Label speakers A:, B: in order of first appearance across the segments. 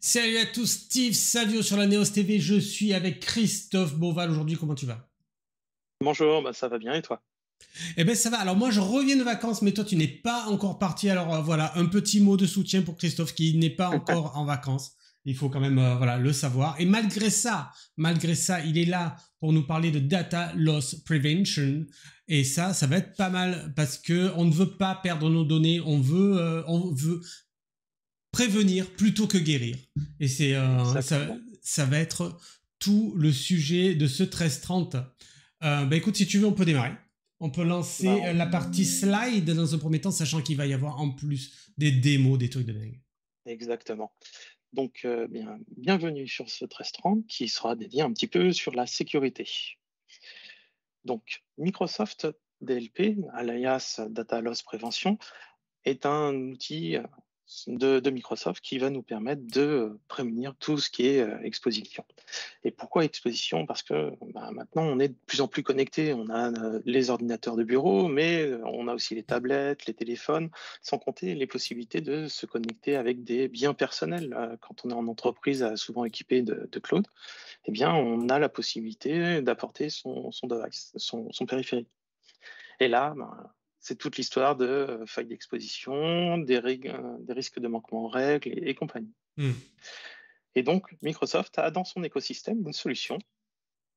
A: Salut à tous, Steve Savio sur la Neos TV, je suis avec Christophe Beauval aujourd'hui, comment tu vas?
B: Bonjour, ça va bien et toi?
A: Eh ben ça va, alors moi je reviens de vacances mais toi tu n'es pas encore parti, alors voilà, un petit mot de soutien pour Christophe qui n'est pas encore en vacances, il faut quand même voilà, le savoir, et malgré ça, il est là pour nous parler de Data Loss Prevention, et ça va être pas mal parce que on ne veut pas perdre nos données, on veut prévenir plutôt que guérir. Et
B: Exactement.
A: ça va être tout le sujet de ce 1330. Écoute, si tu veux, on peut démarrer. On peut lancer
B: Bah,
A: la partie slide dans un premier temps, sachant qu'il va y avoir en plus des démos, des trucs de dingue.
B: exactement. Donc, bienvenue sur ce 1330 qui sera dédié un petit peu sur la sécurité. Donc, Microsoft DLP, alias Data Loss Prevention, est un outil de Microsoft qui va nous permettre de prévenir tout ce qui est exposition. Et pourquoi exposition? Parce que maintenant, on est de plus en plus connectés. On a les ordinateurs de bureau, mais on a aussi les tablettes, les téléphones, sans compter les possibilités de se connecter avec des biens personnels. Quand on est en entreprise souvent équipé de cloud, eh bien, on a la possibilité d'apporter son device, son périphérique. Et là, c'est toute l'histoire de failles d'exposition, des risques de manquement aux règles et compagnie.
A: Hmm.
B: Et donc, Microsoft a dans son écosystème une solution,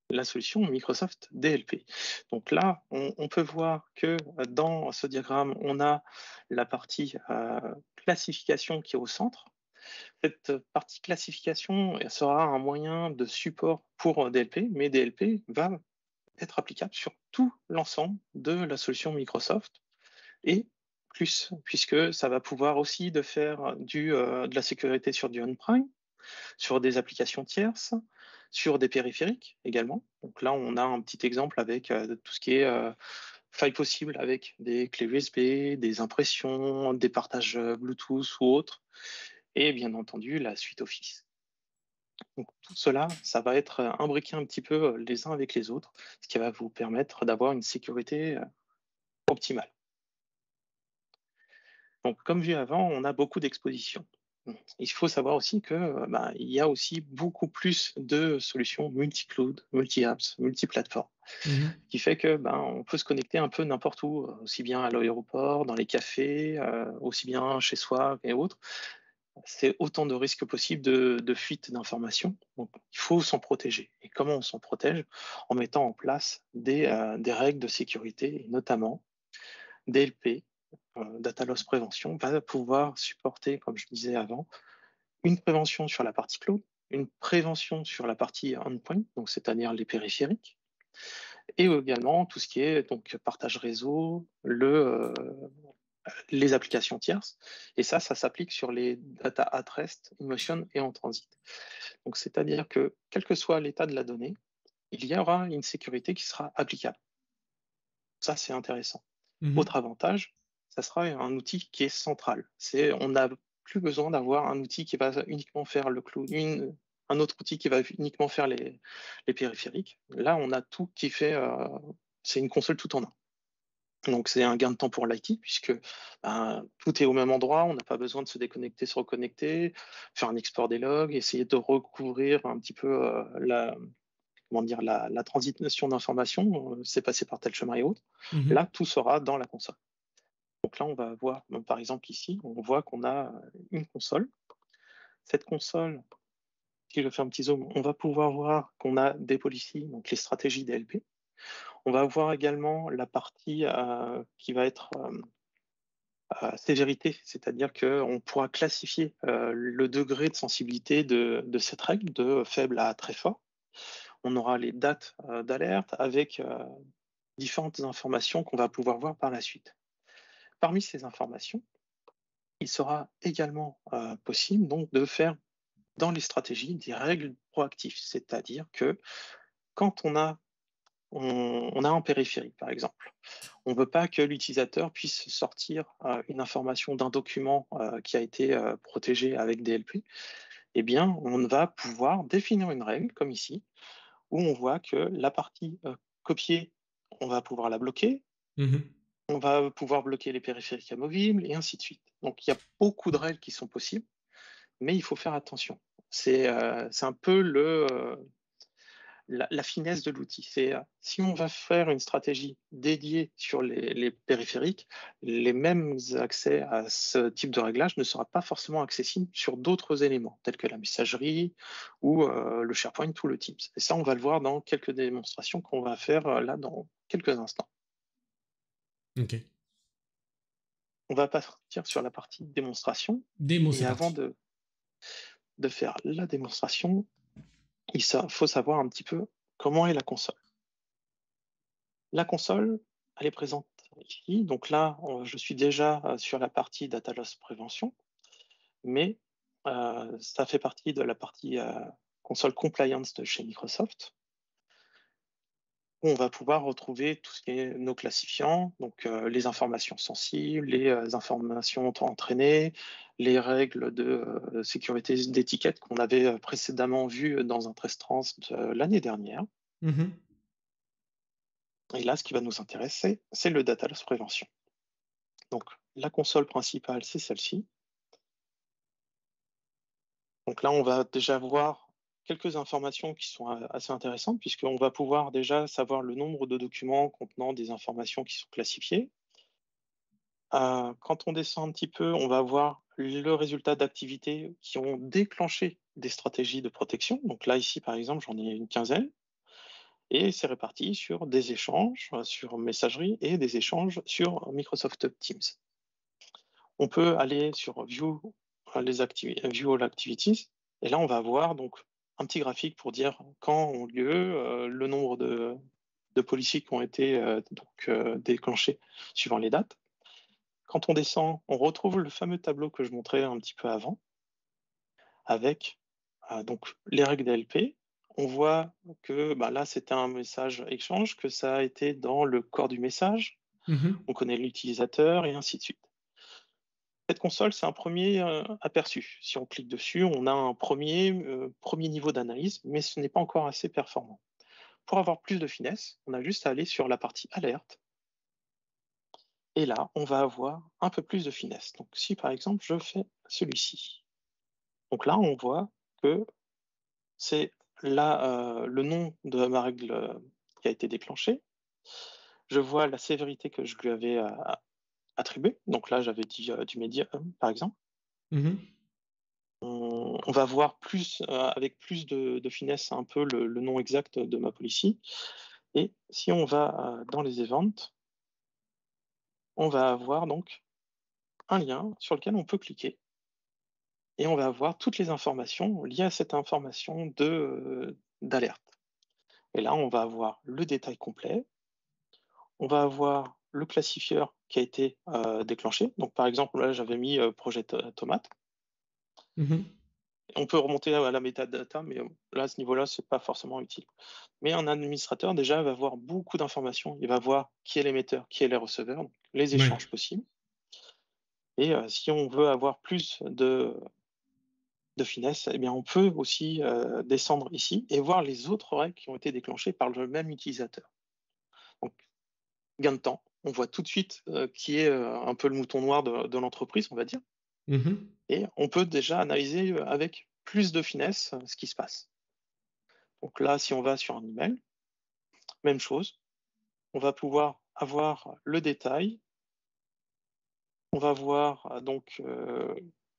B: la solution Microsoft DLP. Donc là, on peut voir que dans ce diagramme, on a la partie classification qui est au centre. Cette partie classification sera un moyen de support pour DLP, mais DLP va être applicable sur tout l'ensemble de la solution Microsoft et plus, puisque ça va pouvoir aussi de faire de la sécurité sur du on-prem, sur des applications tierces, sur des périphériques également. Donc là, on a un petit exemple avec tout ce qui est faille possible avec des clés USB, des impressions, des partages Bluetooth ou autres, et bien entendu la suite Office. Donc tout cela, ça va être imbriqué un petit peu les uns avec les autres, ce qui va vous permettre d'avoir une sécurité optimale. Donc, comme vu avant, on a beaucoup d'expositions. Il faut savoir aussi que il y a aussi beaucoup plus de solutions multi-cloud, multi-apps, multi-plateformes,
A: Mhm.
B: qui fait que on peut se connecter un peu n'importe où, aussi bien à l'aéroport, dans les cafés, aussi bien chez soi et autres. C'est autant de risques possibles de fuite d'informations. Donc, il faut s'en protéger. Et comment on s'en protège? En mettant en place des règles de sécurité, et notamment DLP, Data Loss Prévention, va pouvoir supporter, comme je disais avant, une prévention sur la partie cloud, une prévention sur la partie endpoint, donc c'est-à-dire les périphériques, et également tout ce qui est donc partage réseau, les applications tierces. Et ça s'applique sur les data at rest, in motion et en transit. Donc c'est-à-dire que quel que soit l'état de la donnée, il y aura une sécurité qui sera applicable. Ça, c'est intéressant.
A: Mhm.
B: Autre avantage, ça sera un outil qui est central. On n'a plus besoin d'avoir un outil qui va uniquement faire le clou, un autre outil qui va uniquement faire les périphériques. Là, on a tout qui fait, c'est une console tout en un. Donc c'est un gain de temps pour l'IT puisque tout est au même endroit, on n'a pas besoin de se déconnecter, se reconnecter, faire un export des logs, essayer de recouvrir un petit peu la transition d'informations, c'est passé par tel chemin et autres. Là,
A: Mhm.
B: tout sera dans la console. Donc là, on va voir, par exemple ici, on voit qu'on a une console. Cette console, si je fais un petit zoom, on va pouvoir voir qu'on a des policies, donc les stratégies DLP. On va voir également la partie qui va être sévérité, c'est-à-dire qu'on pourra classifier le degré de sensibilité de cette règle, de faible à très fort. On aura les dates d'alerte avec différentes informations qu'on va pouvoir voir par la suite. Parmi ces informations, il sera également possible donc de faire dans les stratégies des règles proactives, c'est-à-dire que quand on a un périphérique, par exemple, on ne veut pas que l'utilisateur puisse sortir une information d'un document qui a été protégé avec DLP, eh bien, on va pouvoir définir une règle, comme ici, où on voit que la partie copiée, on va pouvoir la bloquer,
A: Mhm.
B: on va pouvoir bloquer les périphériques amovibles, et ainsi de suite. Donc, il y a beaucoup de règles qui sont possibles, mais il faut faire attention. c'est un peu la finesse de l'outil. C'est si on va faire une stratégie dédiée sur les périphériques, les mêmes accès à ce type de réglage ne sera pas forcément accessible sur d'autres éléments, tels que la messagerie ou le SharePoint ou le Teams. Et ça, on va le voir dans quelques démonstrations qu'on va faire là dans quelques instants.
A: Ok.
B: On va partir sur la partie démonstration.
A: Démo,
B: Et
A: c'est
B: avant
A: parti.
B: de faire la démonstration, faut savoir un petit peu comment est la console. La console, elle est présente ici. Donc là, je suis déjà sur la partie Data Loss Prévention, mais ça fait partie de la partie console Compliance de chez Microsoft, où on va pouvoir retrouver tout ce qui est nos classifiants, donc les informations sensibles, les informations entraînées, les règles de sécurité d'étiquette qu'on avait précédemment vues dans un test trans l'année dernière.
A: Mhm.
B: Et là, ce qui va nous intéresser, c'est le Data Loss Prévention. Donc, la console principale, c'est celle-ci. Donc là, on va déjà voir quelques informations qui sont assez intéressantes, puisqu'on va pouvoir déjà savoir le nombre de documents contenant des informations qui sont classifiées. Quand on descend un petit peu, on va voir le résultat d'activités qui ont déclenché des stratégies de protection. Donc là, ici, par exemple, j'en ai une quinzaine. Et c'est réparti sur des échanges sur messagerie et des échanges sur Microsoft Teams. On peut aller sur View View All Activities, et là on va avoir donc un petit graphique pour dire quand ont lieu, le nombre de policiers qui ont été déclenchés suivant les dates. Quand on descend, on retrouve le fameux tableau que je montrais un petit peu avant, avec donc les règles DLP. On voit que là c'était un message échange, que ça a été dans le corps du message,
A: Mhm.
B: on connaît l'utilisateur et ainsi de suite. Cette console, c'est un premier aperçu. Si on clique dessus, on a un premier niveau d'analyse, mais ce n'est pas encore assez performant. Pour avoir plus de finesse, on a juste à aller sur la partie alerte. Et là, on va avoir un peu plus de finesse. Donc si par exemple, je fais celui-ci. Donc là, on voit que c'est là le nom de ma règle qui a été déclenchée. Je vois la sévérité que je lui avais attribuée. Donc là, j'avais dit du média, par exemple.
A: Mhm.
B: On va voir plus, avec plus de finesse un peu le nom exact de ma policy. Et si on va dans les events, on va avoir donc un lien sur lequel on peut cliquer et on va avoir toutes les informations liées à cette information d'alerte. Et là, on va avoir le détail complet, on va avoir le classifieur qui a été déclenché. Donc par exemple, là, j'avais mis projet tomate.
A: Mhm.
B: On peut remonter à la metadata, mais là, à ce niveau-là, ce n'est pas forcément utile. Mais un administrateur, déjà, va voir beaucoup d'informations. Il va voir qui est l'émetteur, qui est les receveurs, donc les
A: Ouais.
B: échanges possibles. Et si on veut avoir plus de finesse, eh bien, on peut aussi descendre ici et voir les autres règles qui ont été déclenchées par le même utilisateur. Donc, gain de temps. On voit tout de suite qui est un peu le mouton noir de l'entreprise, on va dire.
A: Mhm.
B: Et on peut déjà analyser avec plus de finesse ce qui se passe. Donc là, si on va sur un email, même chose. On va pouvoir avoir le détail. On va voir donc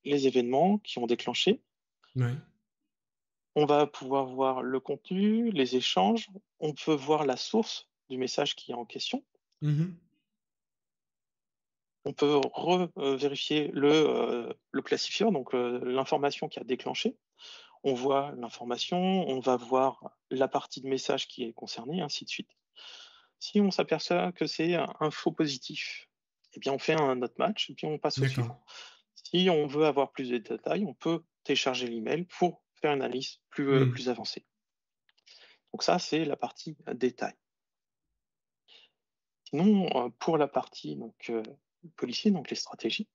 B: les événements qui ont déclenché.
A: Ouais.
B: On va pouvoir voir le contenu, les échanges. On peut voir la source du message qui est en question.
A: Mhm.
B: On peut vérifier le classifieur, donc l'information qui a déclenché. On voit l'information, on va voir la partie de message qui est concernée, ainsi de suite. Si on s'aperçoit que c'est un faux positif, eh bien on fait un autre match et puis on passe au
A: D'accord.
B: suivant. Si on veut avoir plus de détails, on peut télécharger l'email pour faire une analyse
A: Mhm.
B: plus avancée. Donc ça, c'est la partie détail. Sinon, pour la partie policier, donc les stratégies,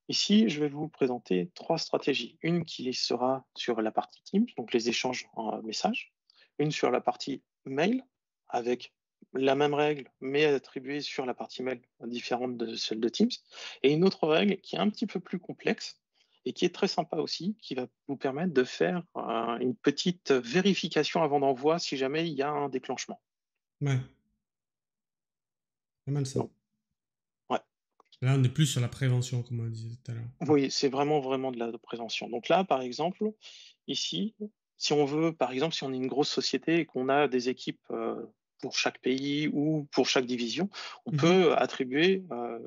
B: ici, je vais vous présenter 3 stratégies. Une qui sera sur la partie Teams, donc les échanges en message. Une sur la partie mail, avec la même règle, mais attribuée sur la partie mail différente de celle de Teams. Et une autre règle qui est un petit peu plus complexe, et qui est très sympa aussi, qui va vous permettre de faire une petite vérification avant d'envoi si jamais il y a un déclenchement.
A: Ouais. Pas mal ça.
B: Donc, ouais.
A: Là, on est plus sur la prévention, comme on disait tout à l'heure.
B: Oui, c'est vraiment de la prévention. Donc là, par exemple, ici, si on veut, par exemple, si on est une grosse société et qu'on a des équipes pour chaque pays ou pour chaque division, on peut attribuer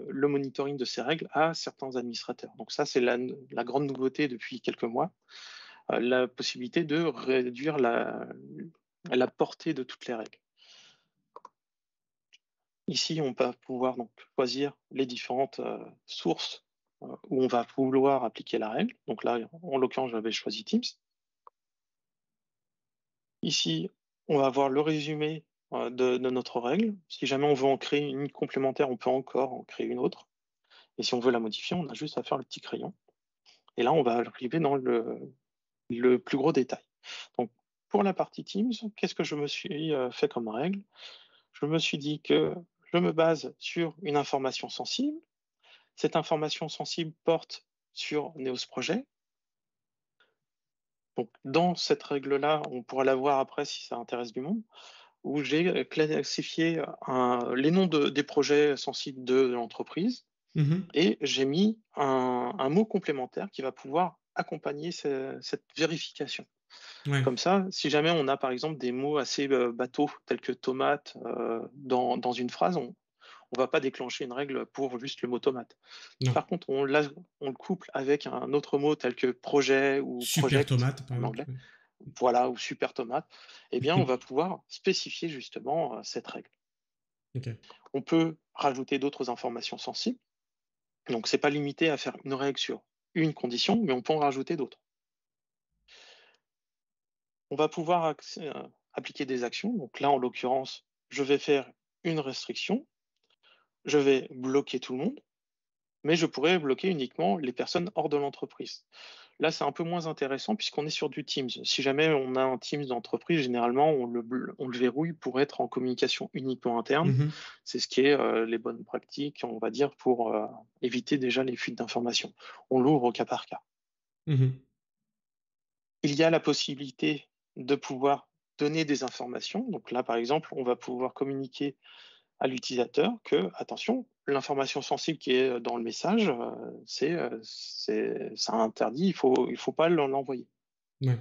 B: le monitoring de ces règles à certains administrateurs. Donc ça, c'est la grande nouveauté depuis quelques mois, la possibilité de réduire la portée de toutes les règles. Ici, on va pouvoir donc choisir les différentes sources où on va vouloir appliquer la règle. Donc là, en l'occurrence, j'avais choisi Teams. Ici, on va avoir le résumé de notre règle. Si jamais on veut en créer une complémentaire, on peut encore en créer une autre. Et si on veut la modifier, on a juste à faire le petit crayon. Et là, on va arriver dans le plus gros détail. Donc, pour la partie Teams, qu'est-ce que je me suis fait comme règle? Je me suis dit que je me base sur une information sensible. Cette information sensible porte sur Neos Projet. Donc, dans cette règle-là, on pourra la voir après si ça intéresse du monde, où j'ai classifié les noms des projets sensibles de l'entreprise et j'ai mis un mot complémentaire qui va pouvoir accompagner cette vérification.
A: Ouais.
B: Comme ça, si jamais on a par exemple des mots assez bateaux tels que tomate dans une phrase, on ne va pas déclencher une règle pour juste le mot tomate.
A: Non.
B: Par contre, on le couple avec un autre mot tel que projet ou
A: Super
B: project
A: tomate, par
B: en
A: exemple.
B: anglais, voilà, ou super tomate, eh bien, on va pouvoir spécifier justement cette règle.
A: Okay.
B: On peut rajouter d'autres informations sensibles. Donc, ce n'est pas limité à faire une règle sur une condition, mais on peut en rajouter d'autres. On va pouvoir appliquer des actions. Donc là, en l'occurrence, je vais faire une restriction. Je vais bloquer tout le monde, mais je pourrais bloquer uniquement les personnes hors de l'entreprise. Là, c'est un peu moins intéressant puisqu'on est sur du Teams. Si jamais on a un Teams d'entreprise, généralement, on le verrouille pour être en communication uniquement interne. C'est ce qui est les bonnes pratiques, on va dire, pour éviter déjà les fuites d'informations. On l'ouvre au cas par cas. Il y a la possibilité de pouvoir donner des informations. Donc là, par exemple, on va pouvoir communiquer à l'utilisateur que, attention, l'information sensible qui est dans le message, ça interdit, il faut pas l'envoyer.
A: Ouais.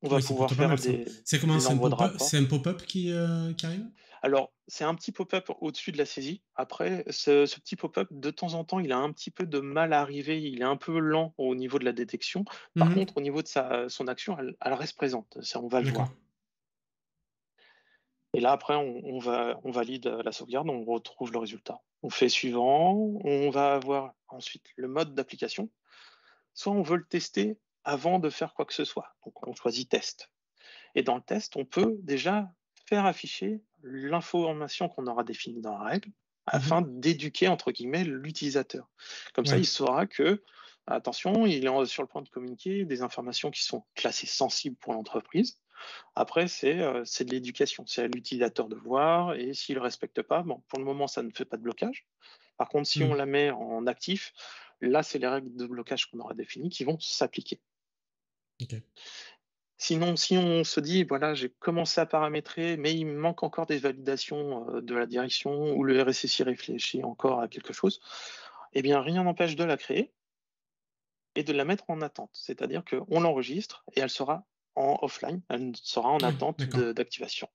B: On va
A: Oui, c'est
B: pouvoir
A: plutôt pas
B: faire
A: mal ça. C'est comment?
B: des envois de rapports.
A: C'est un pop-up qui arrive?
B: Alors, c'est un petit pop-up au-dessus de la saisie. Après, ce petit pop-up, de temps en temps, il a un petit peu de mal à arriver. Il est un peu lent au niveau de la détection. Par contre, au niveau de son action, elle reste présente. Ça, on va le voir. Et là, après, on valide la sauvegarde, on retrouve le résultat. On fait suivant, on va avoir ensuite le mode d'application. Soit on veut le tester avant de faire quoi que ce soit. Donc, on choisit test. Et dans le test, on peut déjà faire afficher l'information qu'on aura définie dans la règle afin d'éduquer, entre guillemets, l'utilisateur. Comme ça, il saura que, attention, il est sur le point de communiquer des informations qui sont classées sensibles pour l'entreprise. Après, c'est de l'éducation. C'est à l'utilisateur de voir et s'il ne respecte pas, bon, pour le moment, ça ne fait pas de blocage. Par contre, si on la met en actif, là, c'est les règles de blocage qu'on aura définies qui vont s'appliquer.
A: Okay.
B: Sinon, si on se dit, voilà, j'ai commencé à paramétrer, mais il me manque encore des validations de la direction ou le RSSI réfléchit encore à quelque chose, eh bien, rien n'empêche de la créer et de la mettre en attente. C'est-à-dire qu'on l'enregistre et elle sera en offline, elle sera en attente d'activation.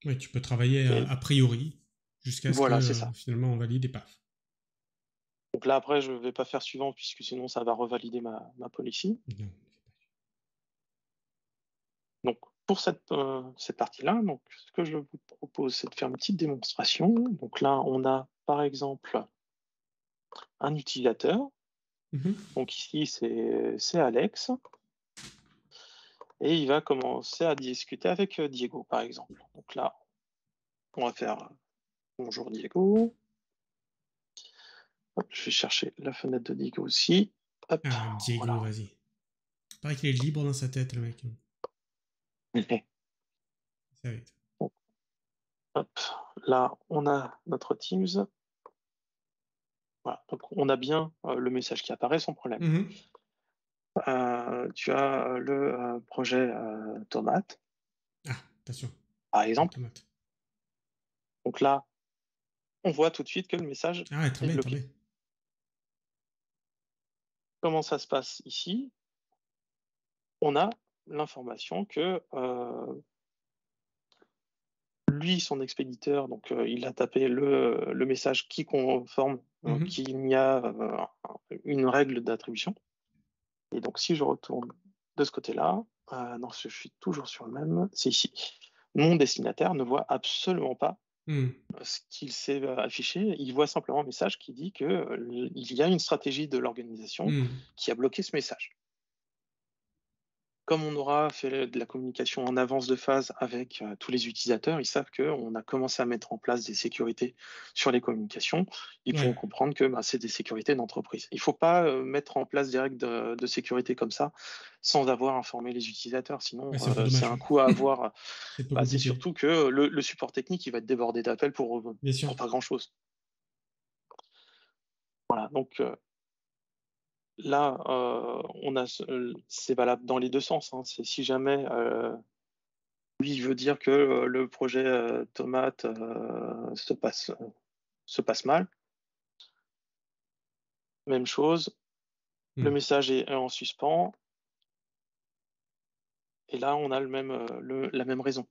A: Oui, tu peux travailler a priori jusqu'à ce que finalement on valide et paf.
B: Donc là, après, je ne vais pas faire suivant puisque sinon ça va revalider ma policy.
A: Non.
B: Donc, pour cette partie-là, donc, ce que je vous propose, c'est de faire une petite démonstration. Donc là, on a par exemple un utilisateur. Donc ici, c'est Alex. Et il va commencer à discuter avec Diego, par exemple. Donc là, on va faire bonjour Diego. Hop, je vais chercher la fenêtre de Diego aussi. Hop,
A: Diego, voilà. Vas-y. Il paraît qu'il est libre dans sa tête, le mec. Ça va être.
B: Hop, là, on a notre Teams. Voilà, donc on a bien le message qui apparaît sans problème.
A: Mhm.
B: Tu as le projet tomate,
A: Ah, attention,
B: par
A: la
B: exemple.
A: tomate.
B: Donc là, on voit tout de suite que le message
A: Ah ouais, très
B: est
A: bien, très
B: bloqué.
A: bien.
B: Comment ça se passe ici? On a l'information que lui, son expéditeur, donc il a tapé le message qui conforme
A: Mhm.
B: qu'il y a une règle d'attribution. Et donc, si je retourne de ce côté-là, non, je suis toujours sur le même, c'est ici. Mon destinataire ne voit absolument pas
A: Mhm.
B: ce qu'il s'est affiché. Il voit simplement un message qui dit qu'il y a une stratégie de l'organisation
A: Mhm.
B: qui a bloqué ce message. Comme on aura fait de la communication en avance de phase avec tous les utilisateurs, ils savent qu'on a commencé à mettre en place des sécurités sur les communications. Ils
A: Ouais.
B: pourront comprendre que c'est des sécurités d'entreprise. Il ne faut pas mettre en place des règles de sécurité comme ça sans avoir informé les utilisateurs.
A: Ouais,
B: Sinon,
A: c'est un peu
B: c'est
A: dommage,
B: un
A: ouais.
B: coût à avoir.
A: C'est un peu
B: C'est
A: compliqué.
B: surtout que le support technique il va être débordé d'appels
A: Bien sûr.
B: pour pas grand-chose. Voilà, donc là, c'est valable dans les deux sens. Hein. C'est si jamais lui, il veut dire que le projet tomate se passe mal. Même chose, le
A: Mhm.
B: message est en suspens, et là, on a la même raison.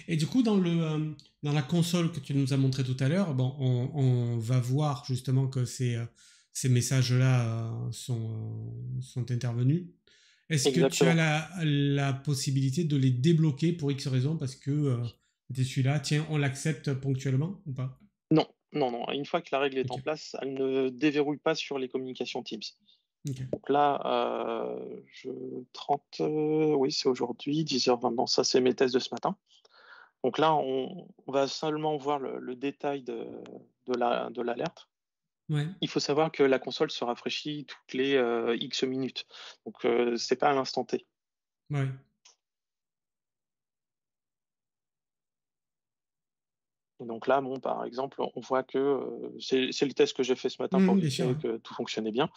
A: Et du coup, dans la console que tu nous as montré tout à l'heure, bon, on va voir justement que ces messages-là sont intervenus. Est-ce que tu as
B: Exactement.
A: la possibilité de les débloquer pour X raison parce que c'était celui-là, tiens, on l'accepte ponctuellement ou pas?
B: Non, non, non. Une fois que la règle est
A: Ok,
B: en place, elle ne déverrouille pas sur les communications Teams.
A: ok.
B: Donc là, 30, oui, c'est aujourd'hui, 10h20. Non, ça, c'est mes tests de ce matin. Donc là, on va seulement voir le détail de l'alerte.
A: Ouais,
B: Il faut savoir que la console se rafraîchit toutes les X minutes. Donc, c'est pas à l'instant T.
A: ouais.
B: Et donc là, bon, par exemple, on voit que c'est le test que j'ai fait ce matin pour
A: Bien sûr,
B: vérifier
A: ouais.
B: que tout fonctionnait bien.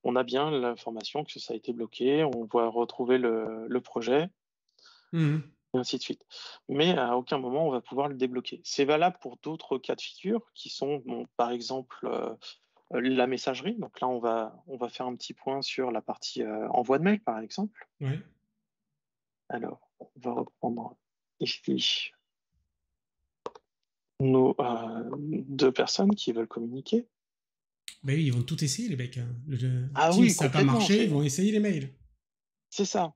B: On a bien l'information que ça a été bloqué. On va retrouver le projet,
A: Mhm.
B: et ainsi de suite. Mais à aucun moment, on va pouvoir le débloquer. C'est valable pour d'autres cas de figure qui sont, bon, par exemple, la messagerie. Donc là, on va faire un petit point sur la partie envoi de mail, par exemple.
A: Ouais.
B: Alors, on va reprendre ici nos deux personnes qui veulent communiquer.
A: Ben oui, ils vont tout essayer, les mecs, hein.
B: Ah
A: Teams,
B: oui,
A: ça n'a pas
B: complètement,
A: marché, ils vont essayer les mails.
B: c'est ça.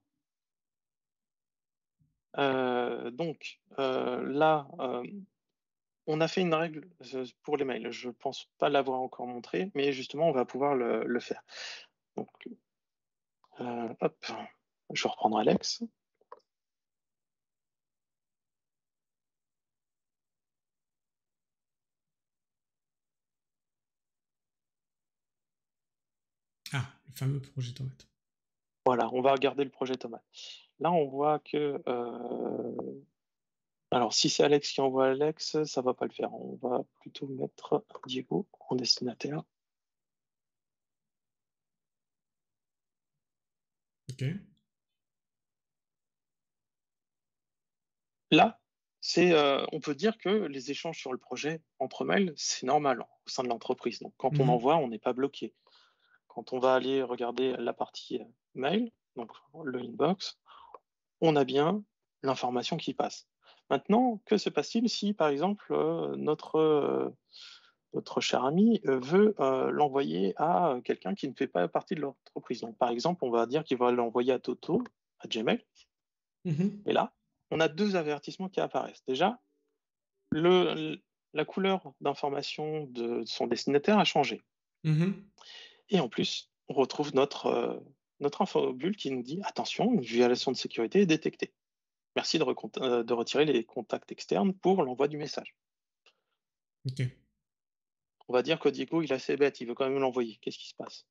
B: Donc là, on a fait une règle pour les mails. Je pense pas l'avoir encore montré, mais justement, on va pouvoir le faire. Donc, hop, je reprends Alex.
A: Ah, le fameux projet tomate.
B: Voilà, on va regarder le projet Tomate. Là, on voit que alors, si c'est Alex qui envoie Alex, ça va pas le faire. On va plutôt mettre Diego en destinataire.
A: Ok.
B: Là, on peut dire que les échanges sur le projet entre mails, c'est normal au sein de l'entreprise. Donc, quand on
A: Mhm.
B: envoie, on n'est pas bloqué. Quand on va aller regarder la partie mail, donc le inbox, on a bien l'information qui passe. Maintenant, que se passe-t-il si, par exemple, notre cher ami veut l'envoyer à quelqu'un qui ne fait pas partie de l'entreprise? Donc, par exemple, on va dire qu'il va l'envoyer à Toto, à Gmail,
A: Mhm.
B: et là, on a deux avertissements qui apparaissent. Déjà, le, la couleur d'information de son destinataire a changé.
A: Mhm.
B: Et en plus, on retrouve notre infobulle qui nous dit attention, une violation de sécurité est détectée. Merci de retirer les contacts externes pour l'envoi du message.
A: Ok.
B: On va dire que Diego, il est assez bête, il veut quand même l'envoyer. Qu'est-ce qui se passe?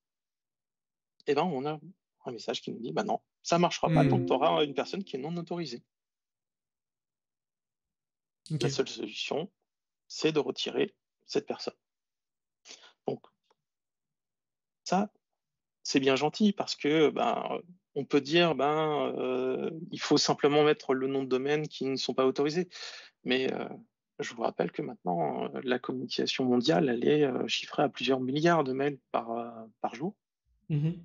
B: Eh bien, on a un message qui nous dit bah non, ça ne marchera pas tant que tu
A: Mhm.
B: auras une personne qui est non autorisée.
A: Ok.
B: La seule solution, c'est de retirer cette personne. Donc, Ça, c'est bien gentil parce que, ben, on peut dire, ben, il faut simplement mettre le nom de domaine qui ne sont pas autorisés. Mais, je vous rappelle que maintenant, la communication mondiale, elle est, chiffrée à plusieurs milliards de mails par jour
A: Mhm.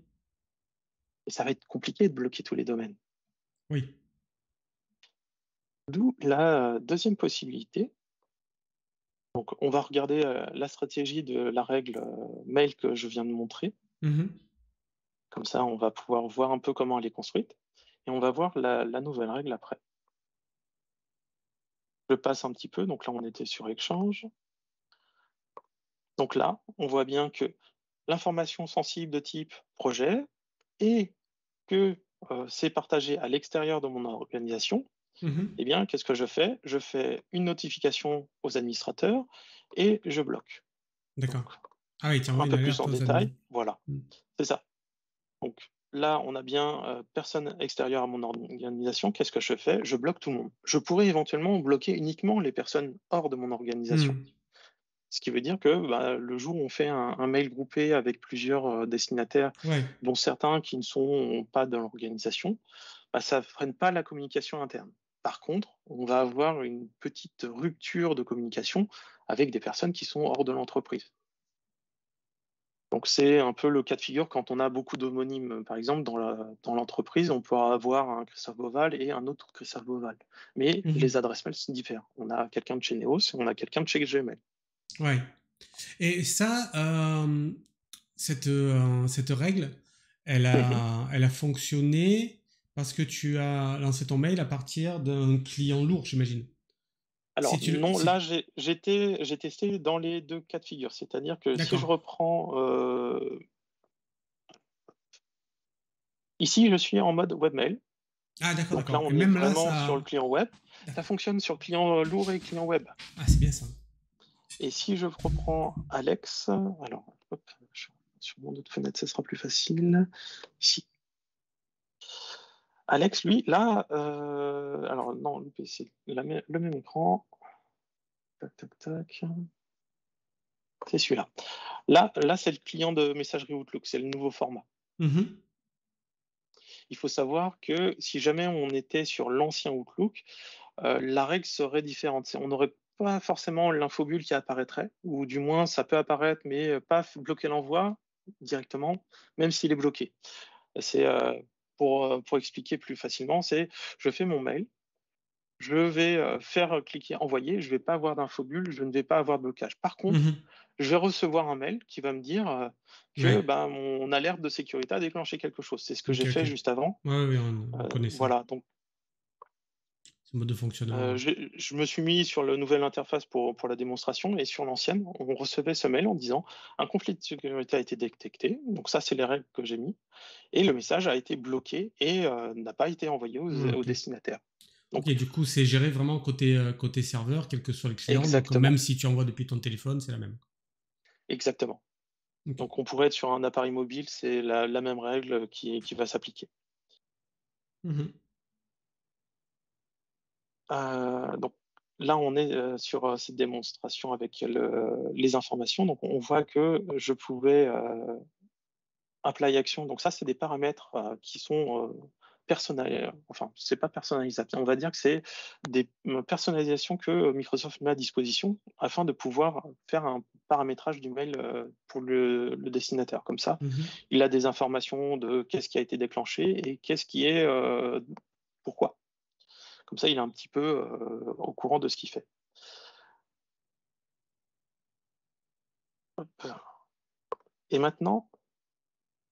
B: et ça va être compliqué de bloquer tous les domaines.
A: Oui.
B: D'où la, 2e possibilité. Donc on va regarder, la stratégie de la règle, mail que je viens de montrer.
A: Mhm.
B: Comme ça, on va pouvoir voir un peu comment elle est construite et on va voir la nouvelle règle après. Je passe un petit peu, donc là on était sur Exchange. Donc là, on voit bien que l'information sensible de type projet et que, c'est partagé à l'extérieur de mon organisation,
A: Mhm.
B: eh bien, qu'est-ce que je fais? Je fais une notification aux administrateurs et je bloque. Donc
A: D'accord. Ah oui, tu envoies
B: un
A: une
B: peu plus
A: alerte
B: en
A: aux admins.
B: détail, voilà,
A: Mm.
B: c'est ça. Donc là, on a bien, personne extérieure à mon organisation. Qu'est-ce que je fais? Je bloque tout le monde. Je pourrais éventuellement bloquer uniquement les personnes hors de mon organisation.
A: Mm.
B: Ce qui veut dire que, bah, le jour où on fait un mail groupé avec plusieurs, destinataires,
A: Ouais.
B: dont certains qui ne sont pas dans l'organisation, bah, ça freine pas la communication interne. Par contre, on va avoir une petite rupture de communication avec des personnes qui sont hors de l'entreprise. Donc c'est un peu le cas de figure quand on a beaucoup d'homonymes. Par exemple, dans l'entreprise, on pourra avoir un Christophe Beauval et un autre Christophe Beauval. Mais les
A: Mhm.
B: adresses mail se diffèrent. On a quelqu'un de chez Neos et on a quelqu'un de chez Gmail.
A: Ouais. Et ça, cette règle,
B: Mmh.
A: elle a fonctionné parce que tu as lancé ton mail à partir d'un client lourd, j'imagine. Si
B: Alors
A: tu le,
B: non, là
A: si...
B: j'ai testé dans les 2 cas de figure. C'est-à-dire que si je
A: D'accord.
B: reprends, ici je suis en mode webmail.
A: Ah, d'accord,
B: Donc là,
A: d'accord. Et
B: on est
A: même là,
B: vraiment sur le
A: ça...
B: client web. Ça
A: D'accord.
B: fonctionne sur client, lourd et client web.
A: Ah, c'est bien ça.
B: Et si je reprends Alex, alors hop, sur mon autre fenêtre, ce sera plus facile. Ici. Alex, lui, là, alors non, le PC, le même écran. Tac, tac, tac. C'est celui-là. Là, c'est le client de messagerie Outlook, c'est le nouveau format.
A: Mhm.
B: Il faut savoir que si jamais on était sur l'ancien Outlook, la règle serait différente. On n'aurait pas forcément l'infobulle qui apparaîtrait, ou du moins ça peut apparaître, mais pas bloquer l'envoi directement, même s'il est bloqué. C'est pour expliquer plus facilement, c'est je fais mon mail, je vais faire cliquer envoyer, je ne vais pas avoir d'infobulle, je ne vais pas avoir de blocage. Par contre,
A: Mhm.
B: je vais recevoir un mail qui va me dire que
A: Ouais.
B: ben, mon alerte de sécurité a déclenché quelque chose. C'est ce que
A: Ok,
B: j'ai
A: ok.
B: fait juste avant.
A: Ouais, ouais, on connaît ça.
B: Voilà, donc
A: Ce mode de fonctionnement. Ouais.
B: je me suis mis sur la nouvelle interface pour la démonstration et sur l'ancienne, on recevait ce mail en disant un conflit de sécurité a été détecté. Donc ça, c'est les règles que j'ai mis. Et le message a été bloqué et n'a pas été envoyé
A: Ouais,
B: aux
A: ok.
B: destinataires.
A: Ok,
B: Donc
A: du coup, c'est géré vraiment côté serveur, quel que soit le client. Donc, même
B: exactement,
A: si tu envoies depuis ton téléphone, c'est la même.
B: exactement.
A: Ok.
B: Donc on pourrait être sur un appareil mobile, c'est la même règle qui va s'appliquer.
A: Mhm.
B: Donc là, on est sur cette démonstration avec les informations. Donc on voit que je pouvais apply action. Donc ça, c'est des paramètres qui sont personnels. Enfin, c'est pas personnalisable. On va dire que c'est des personnalisations que Microsoft met à disposition afin de pouvoir faire un paramétrage du mail pour le destinataire. Comme ça,
A: Mhm.
B: il a des informations de qu'est-ce qui a été déclenché et qu'est-ce qui est pourquoi. Comme ça, il est un petit peu au courant de ce qu'il fait. Et maintenant,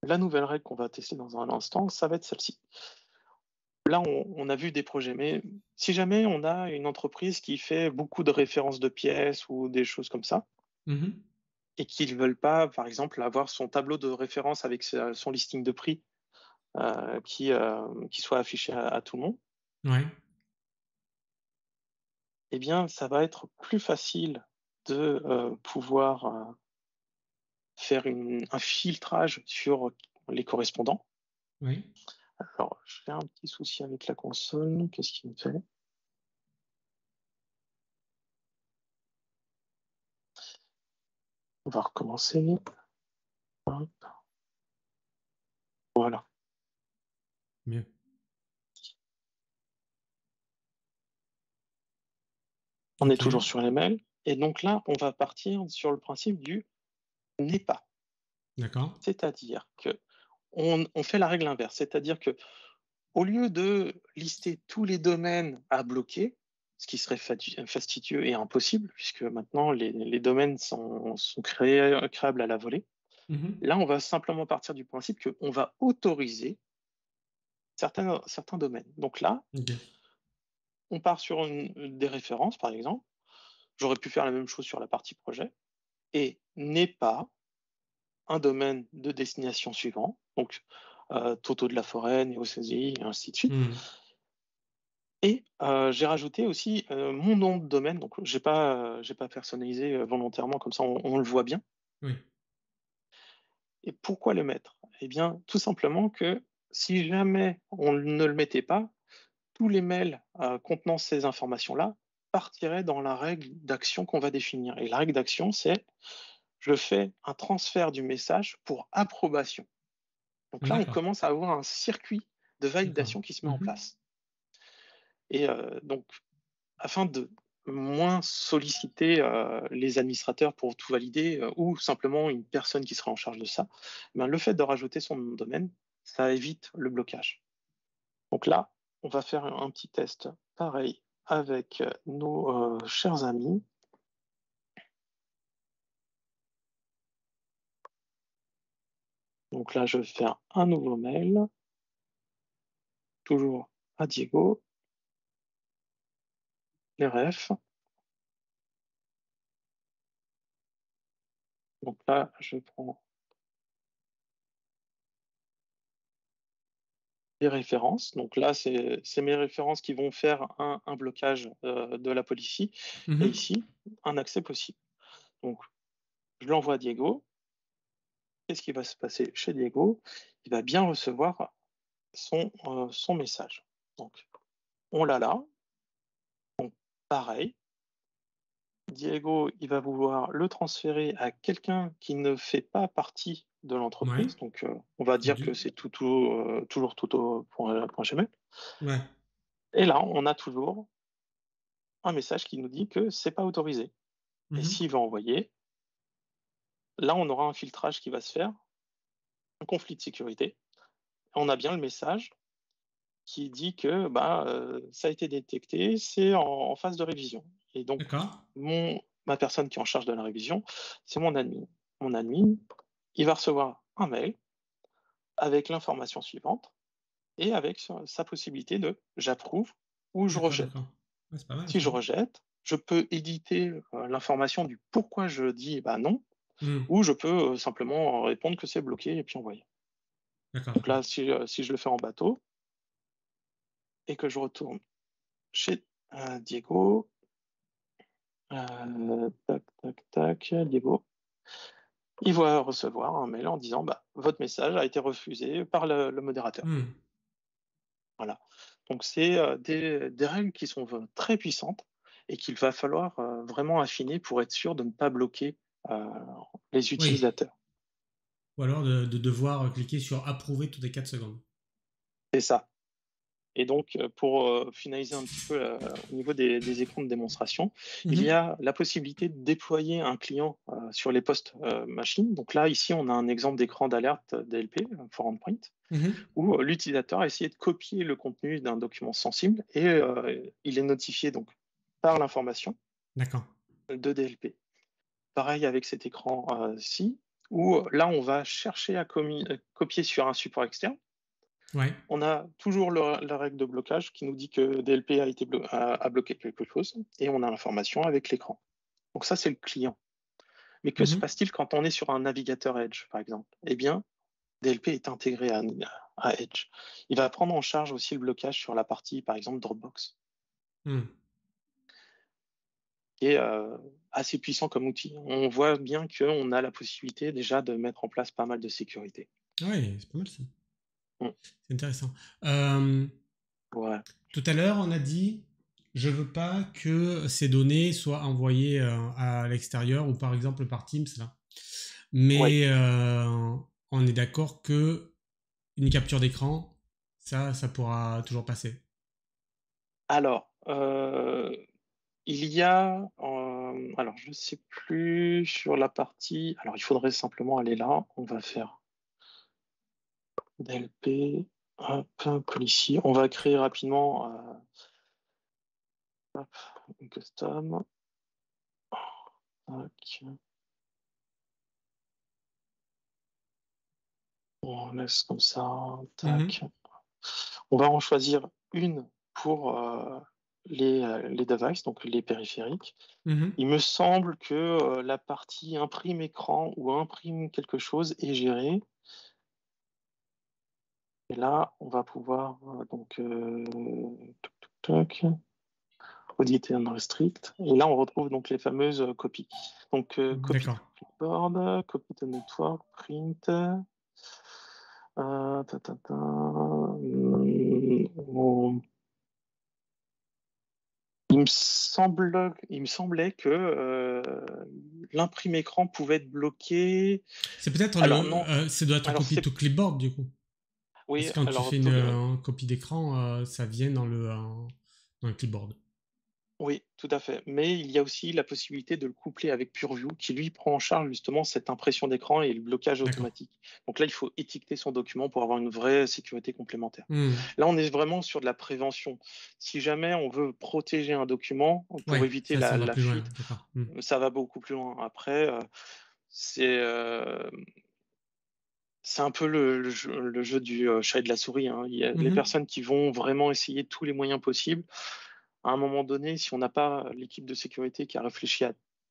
B: la nouvelle règle qu'on va tester dans un instant, ça va être celle-ci. Là, on a vu des projets, mais si jamais on a une entreprise qui fait beaucoup de références de pièces ou des choses comme ça,
A: Mhm.
B: et qu'ils ne veulent pas, par exemple, avoir son tableau de référence avec son listing de prix qui soit affiché à tout le monde,
A: Ouais.
B: eh bien, ça va être plus facile de pouvoir faire un filtrage sur les correspondants.
A: Ouais.
B: Alors, j'ai un petit souci avec la console. Qu'est-ce qu'il me fait? On va recommencer. Hop.
A: Mieux.
B: On est
A: Ok.
B: toujours sur les mails. Et donc là, on va partir sur le principe du n'est pas.
A: D'accord.
B: C'est-à-dire que on fait la règle inverse. C'est-à-dire que au lieu de lister tous les domaines à bloquer, ce qui serait fastidieux et impossible, puisque maintenant les domaines sont créables à la volée,
A: Mhm.
B: là, on va simplement partir du principe qu'on va autoriser certains domaines. Donc là,
A: Ok.
B: on part sur des références, par exemple. J'aurais pu faire la même chose sur la partie projet. Et n'est pas un domaine de destination suivant, donc Toto de la Forêt, Néo-Saisi, et ainsi de suite.
A: Mhm.
B: Et j'ai rajouté aussi mon nom de domaine, donc j'ai pas personnalisé volontairement, comme ça on le voit bien.
A: Oui.
B: Et pourquoi le mettre? Eh bien, tout simplement que si jamais on ne le mettait pas, tous les mails contenant ces informations-là partiraient dans la règle d'action qu'on va définir. Et la règle d'action, c'est je fais un transfert du message pour approbation. Donc là, on
A: D'accord.
B: commence à avoir un circuit de
A: D'accord.
B: validation qui se met en
A: Mhm.
B: place. Et donc, afin de moins solliciter les administrateurs pour tout valider ou simplement une personne qui sera en charge de ça, ben, le fait de rajouter son nom de domaine, ça évite le blocage. Donc là, on va faire un petit test pareil avec nos chers amis. Donc là, je vais faire un nouveau mail, toujours à Diego, les refs. Donc là, je prends les références. Donc là, c'est mes références qui vont faire un blocage de la policy. Et
A: Mhm.
B: ici, un accès possible. Donc, je l'envoie à Diego. Qu'est-ce qui va se passer chez Diego? Il va bien recevoir son message. Donc, on l'a là. Donc, pareil, Diego, il va vouloir le transférer à quelqu'un qui ne fait pas partie de
A: Ouais.
B: l'entreprise. Donc, on va dire que c'est toujours tuto.gmail.
A: Ouais.
B: Et là, on a toujours un message qui nous dit que c'est pas autorisé. Et
A: Mhm.
B: s'il va envoyer, là, on aura un filtrage qui va se faire, un conflit de sécurité. On a bien le message qui dit que bah, ça a été détecté, c'est en phase de révision. Et donc,
A: D'accord.
B: ma personne qui est en charge de la révision, c'est mon admin. Mon admin, il va recevoir un mail avec l'information suivante et avec sa possibilité de j'approuve ou je
A: D'accord,
B: rejette.
A: d'accord. Ouais, c'est pas mal
B: Si
A: ça.
B: je rejette, je peux éditer l'information du pourquoi je dis bah non,
A: Mhm.
B: ou je peux simplement répondre que c'est bloqué et puis envoyer.
A: D'accord.
B: Donc là, si je le fais en bateau et que je retourne chez Diego, tac, tac, tac, Diego, il va recevoir un mail en disant bah, votre message a été refusé par le modérateur.
A: Mhm.
B: Voilà. Donc c'est des règles qui sont très puissantes et qu'il va falloir vraiment affiner pour être sûr de ne pas bloquer euh, les
A: Oui.
B: utilisateurs.
A: Ou alors de devoir cliquer sur approuver toutes les 4 secondes.
B: C'est ça. Et donc, pour finaliser un petit peu au niveau des écrans de démonstration, il y
A: Mhm.
B: a la possibilité de déployer un client sur les postes machines. Donc là, ici, on a un exemple d'écran d'alerte DLP, for endpoint,
A: Mhm.
B: où l'utilisateur a essayé de copier le contenu d'un document sensible et il est notifié donc par l'information
A: D'accord.
B: de DLP. Pareil avec cet écran-ci, où là, on va chercher à copier sur un support externe.
A: Ouais.
B: On a toujours la règle de blocage qui nous dit que DLP a bloqué quelque chose et on a l'information avec l'écran. Donc ça, c'est le client. Mais que se
A: Mhm.
B: passe-t-il quand on est sur un navigateur Edge, par exemple? Eh bien, DLP est intégré à Edge. Il va prendre en charge aussi le blocage sur la partie, par exemple, Dropbox,
A: Mhm.
B: qui est assez puissant comme outil. On voit bien qu'on a la possibilité déjà de mettre en place pas mal de sécurité.
A: Ouais, c'est pas mal ça.
B: Mm.
A: C'est intéressant. Euh,
B: Ouais.
A: Tout à l'heure, on a dit, je veux pas que ces données soient envoyées à l'extérieur ou par exemple par Teams là.
B: Oui,
A: Mais on est d'accord que une capture d'écran, Ça pourra toujours passer.
B: Alors, il y a, alors je ne sais plus sur la partie. Alors, il faudrait simplement aller là. On va faire DLP, hop, policier. On va créer rapidement une custom. Tac. On laisse comme ça. Tac. On va en choisir une pour les devices, donc les périphériques. Il me semble que la partie imprime écran ou imprime quelque chose est gérée. Et là, on va pouvoir donc auditer un restrict. Et là, on retrouve donc les fameuses copies. Donc copy to clipboard, copy to network, print. Il me semblait que l'imprime écran pouvait être bloqué.
A: C'est peut-être ça doit être copy to clipboard du coup.
B: Oui,
A: parce que quand tu fais une copie d'écran, ça vient dans le clipboard.
B: Oui, tout à fait. Mais il y a aussi la possibilité de le coupler avec PureView qui, lui, prend en charge justement cette impression d'écran et le blocage automatique. Donc là, il faut étiqueter son document pour avoir une vraie sécurité complémentaire. Là, on est vraiment sur de la prévention. Si jamais on veut protéger un document pour éviter la fuite, ça va beaucoup plus loin. Après, c'est un peu le jeu du chat et de la souris. Hein. Il y a les personnes qui vont vraiment essayer tous les moyens possibles. À un moment donné, si on n'a pas l'équipe de sécurité qui a réfléchi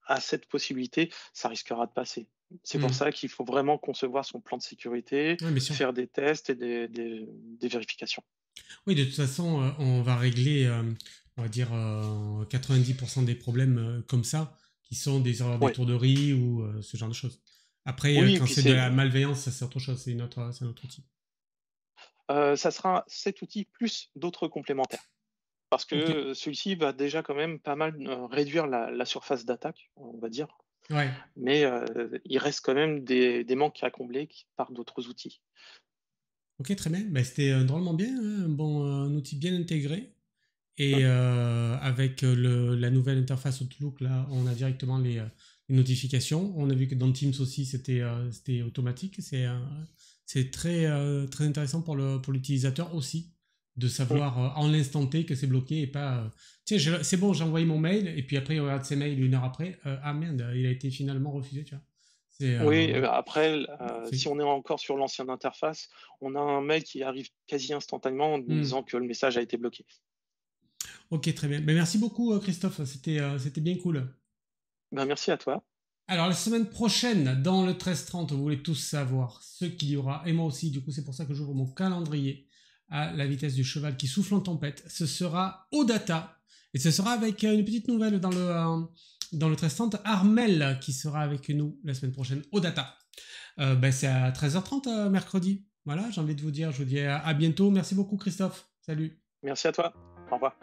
B: à cette possibilité, ça risquera de passer. C'est pour ça qu'il faut vraiment concevoir son plan de sécurité, faire des tests et des vérifications.
A: Oui, de toute façon, on va régler, on va dire, 90% des problèmes comme ça, qui sont des erreurs d'étourderie ou ce genre de choses. Après, quand c'est de la malveillance, ça c'est autre chose, c'est un autre outil.
B: Ça sera cet outil plus d'autres complémentaires. Parce que celui-ci va déjà quand même pas mal réduire la surface d'attaque, on va dire.
A: Ouais.
B: Mais il reste quand même des manques à combler par d'autres outils.
A: Ok, très bien. Bah, c'était drôlement bien, hein, un outil bien intégré. Et avec la nouvelle interface Outlook, là, on a directement les notifications. On a vu que dans Teams aussi, c'était automatique. C'est très intéressant pour l'utilisateur aussi de savoir en l'instant T que c'est bloqué et pas tiens, c'est bon, j'ai envoyé mon mail et puis après il regarde ses mails 1 heure après, ah merde, il a été finalement refusé, tu vois.
B: Oui, après, si on est encore sur l'ancienne interface, on a un mail qui arrive quasi instantanément en disant que le message a été bloqué.
A: Ok, très bien. Ben, merci beaucoup Christophe, c'était bien cool.
B: Ben, merci à toi.
A: Alors, la semaine prochaine, dans le 1330, vous voulez tous savoir ce qu'il y aura, et moi aussi, du coup, c'est pour ça que j'ouvre mon calendrier à la vitesse du cheval qui souffle en tempête. Ce sera OData, et ce sera avec une petite nouvelle dans le 1330, Armel qui sera avec nous la semaine prochaine, OData. C'est à 13h30 mercredi. Voilà, j'ai envie de vous dire, je vous dis à bientôt. Merci beaucoup Christophe. Salut.
B: Merci à toi. Au revoir.